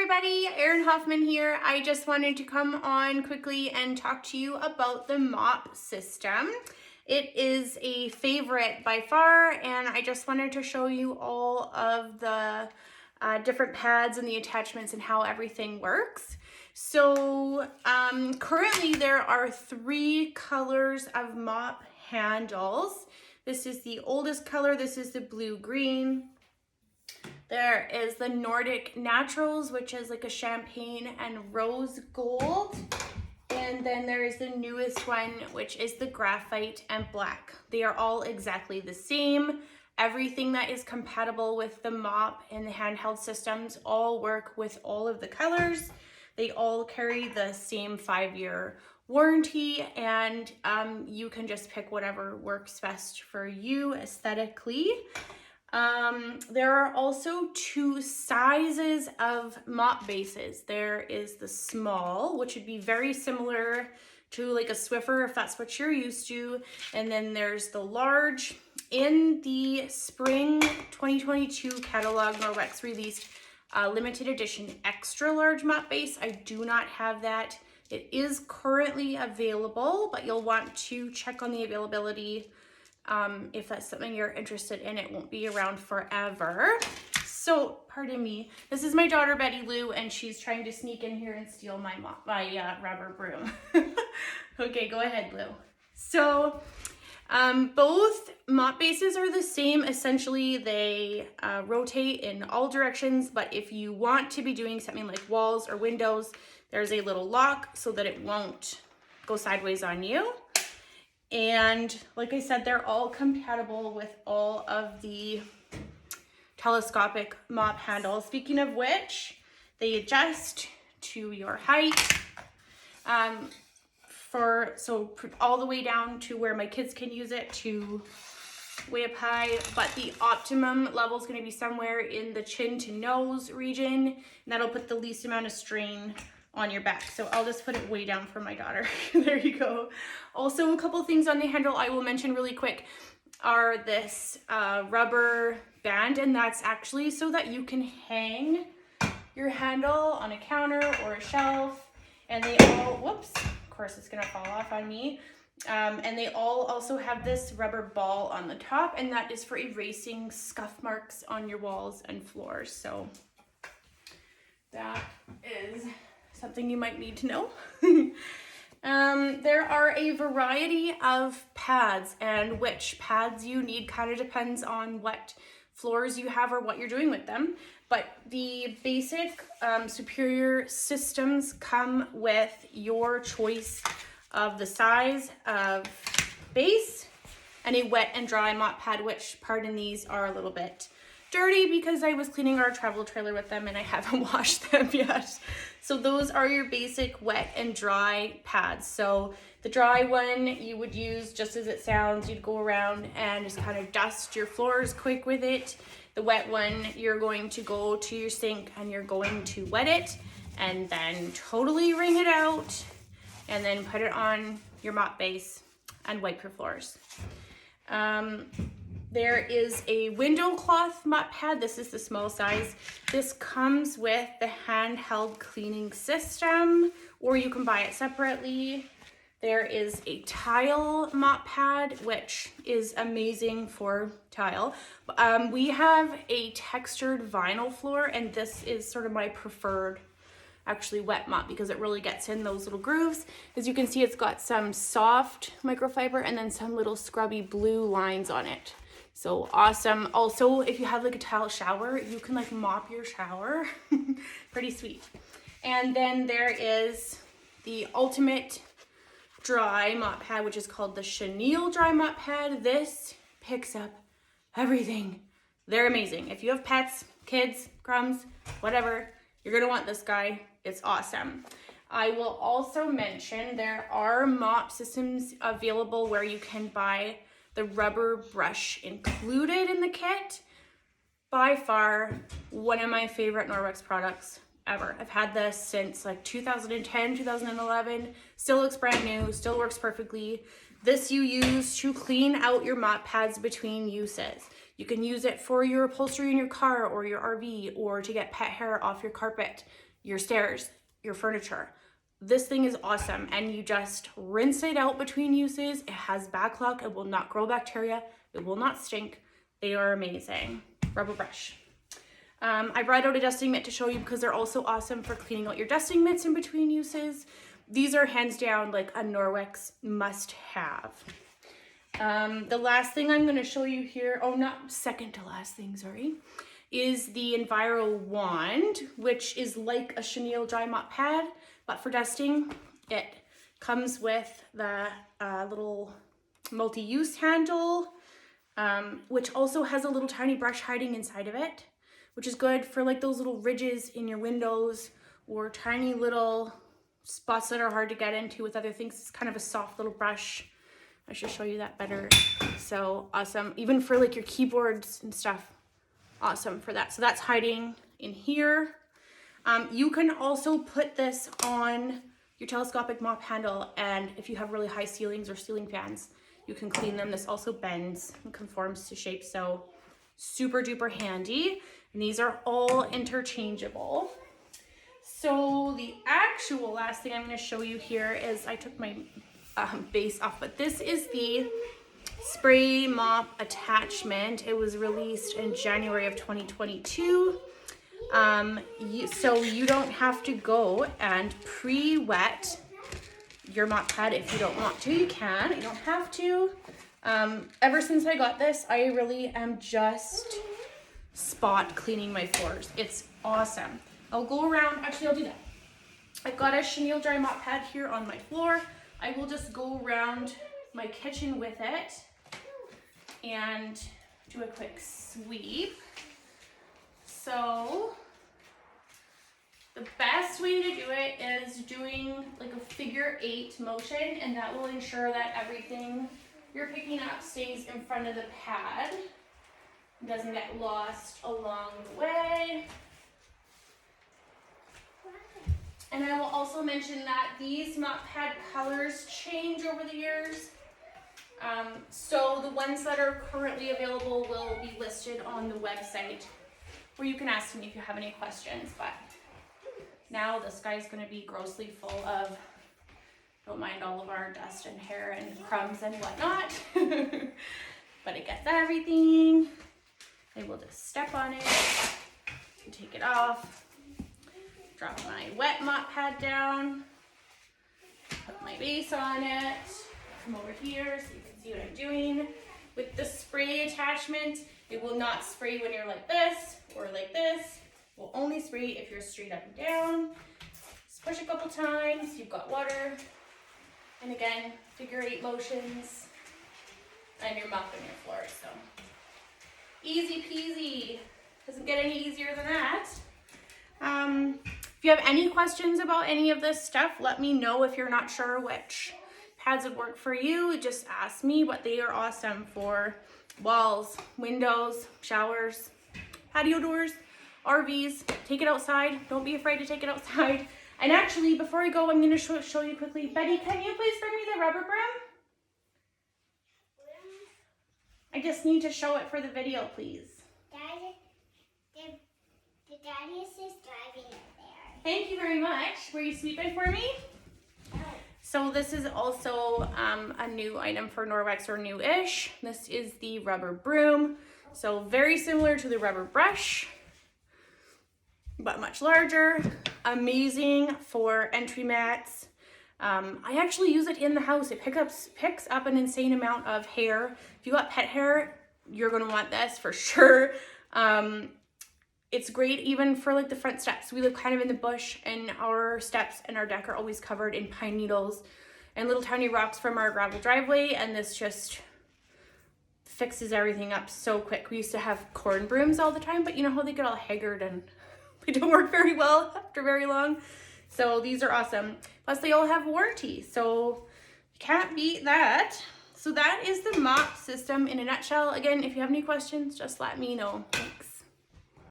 everybody, Erin Hoffman here. I just wanted to come on quickly and talk to you about the Mop System. It is a favorite by far, and I just wanted to show you all of the different pads and the attachments and how everything works. So currently there are 3 colors of mop handles. This is the oldest color. This is the blue-green. There is the Nordic Naturals, which is like a champagne and rose gold. And then there is the newest one, which is the graphite and black. They are all exactly the same. Everything that is compatible with the mop and the handheld systems all work with all of the colors. They all carry the same 5-year warranty, and you can just pick whatever works best for you aesthetically. There are also 2 sizes of mop bases. There is the small, which would be very similar to like a Swiffer if that's what you're used to. And then there's the large. In the spring 2022 catalog, Norwex released a limited edition extra large mop base. I do not have that. It is currently available, but you'll want to check on the availability. If that's something you're interested in. It won't be around forever. So, pardon me. This is my daughter, Betty Lou, and she's trying to sneak in here and steal my rubber broom. Okay, go ahead, Lou. So, both mop bases are the same. Essentially, they rotate in all directions, but if you want to be doing something like walls or windows, there's a little lock so that it won't go sideways on you. And like I said, they're all compatible with all of the telescopic mop handles. Speaking of which, they adjust to your height. All the way down to where my kids can use it to way up high, but the optimum level is going to be somewhere in the chin to nose region, and that'll put the least amount of strain on your back. So I'll just put it way down for my daughter. There you go. Also, a couple things on the handle I will mention really quick are this rubber band, and that's actually so that you can hang your handle on a counter or a shelf. And they all, whoops, of course it's gonna fall off on me. And they all also have this rubber ball on the top, and that is for erasing scuff marks on your walls and floors. So that is something you might need to know. There are a variety of pads, and which pads you need kind of depends on what floors you have or what you're doing with them. But the basic Superior systems come with your choice of the size of base and a wet and dry mop pad, which, pardon, these are a little bit dirty because I was cleaning our travel trailer with them and I haven't washed them yet. So those are your basic wet and dry pads. So the dry one you would use just as it sounds. You'd go around and just kind of dust your floors quick with it. The wet one, you're going to go to your sink and you're going to wet it and then totally wring it out and then put it on your mop base and wipe your floors. There is a window cloth mop pad. This is the small size. This comes with the handheld cleaning system, or you can buy it separately. There is a tile mop pad, which is amazing for tile. We have a textured vinyl floor, and this is sort of my preferred actually wet mop because it really gets in those little grooves. As you can see, it's got some soft microfiber and then some little scrubby blue lines on it. So awesome. Also, if you have like a tile shower, you can like mop your shower. Pretty sweet. And then there is the ultimate dry mop pad, which is called the Chenille dry mop pad. This picks up everything. They're amazing. If you have pets, kids, crumbs, whatever, you're gonna want this guy. It's awesome. I will also mention there are mop systems available where you can buy the rubber brush included in the kit. By far, one of my favorite Norwex products ever. I've had this since like 2010, 2011. Still looks brand new, still works perfectly. This you use to clean out your mop pads between uses. You can use it for your upholstery in your car or your RV, or to get pet hair off your carpet. your stairs, your furniture. This thing is awesome, and you just rinse it out between uses. It has backlock. It will not grow bacteria. It will not stink. They are amazing. Rubber brush. I brought out a dusting mitt to show you because they're also awesome for cleaning out your dusting mitts in between uses. These are hands down like a Norwex must have. The last thing I'm going to show you here, oh, not second to last thing, sorry, is the Enviro wand, which is like a chenille dry mop pad, but for dusting. It comes with the little multi-use handle, which also has a little tiny brush hiding inside of it, which is good for like those little ridges in your windows or tiny little spots that are hard to get into with other things. It's kind of a soft little brush. I should show you that better. So awesome. Even for like your keyboards and stuff. Awesome for that. So that's hiding in here. You can also put this on your telescopic mop handle, and if you have really high ceilings or ceiling fans, you can clean them. This also bends and conforms to shape, so super duper handy. And these are all interchangeable. So the actual last thing I'm going to show you here is, I took my base off, but this is the spray mop attachment. It was released in January of 2022. So you don't have to go and pre-wet your mop pad if you don't want to. You can, you don't have to. Ever since I got this, I really am just spot cleaning my floors. It's awesome. I'll go around, actually I'll do that. I've got a chenille dry mop pad here on my floor. I will just go around my kitchen with it and do a quick sweep. So the best way to do it is doing like a figure 8 motion, and that will ensure that everything you're picking up stays in front of the pad. It doesn't get lost along the way. And I will also mention that these mop pad colors change over the years. So the ones that are currently available will be listed on the website, where you can ask me if you have any questions. But now this guy's going to be grossly full of, don't mind all of our dust and hair and crumbs and whatnot. But it gets everything. I will just step on it and take it off. Drop my wet mop pad down. Put my base on it. Come over here so you can see what I'm doing. With the spray attachment, it will not spray when you're like this or like this. It will only spray if you're straight up and down. Just push a couple times, you've got water. And again, figure 8 motions, and you're mopping your floor. So easy peasy. Doesn't get any easier than that. If you have any questions about any of this stuff, let me know. If you're not sure which pads would work for you, just ask me. But they are awesome for walls, windows, showers, patio doors, RVs. Take it outside. Don't be afraid to take it outside. And actually, before I go, I'm going to show you quickly. Betty, can you please bring me the rubber broom? I just need to show it for the video, please. The daddy is just driving it there. Thank you very much. Were you sweeping for me? Oh. So this is also a new item for Norwex, or new-ish. This is the rubber broom. So very similar to the rubber brush, but much larger. Amazing for entry mats. I actually use it in the house. It picks up an insane amount of hair. If you got pet hair, you're gonna want this for sure. It's great even for like the front steps. We live kind of in the bush, and our steps and our deck are always covered in pine needles and little tiny rocks from our gravel driveway, and this just fixes everything up so quick. We used to have corn brooms all the time, but you know how they get all haggard and they don't work very well after very long. So these are awesome. Plus they all have warranty, so you can't beat that. So that is the Mop System in a nutshell. Again, if you have any questions, just let me know.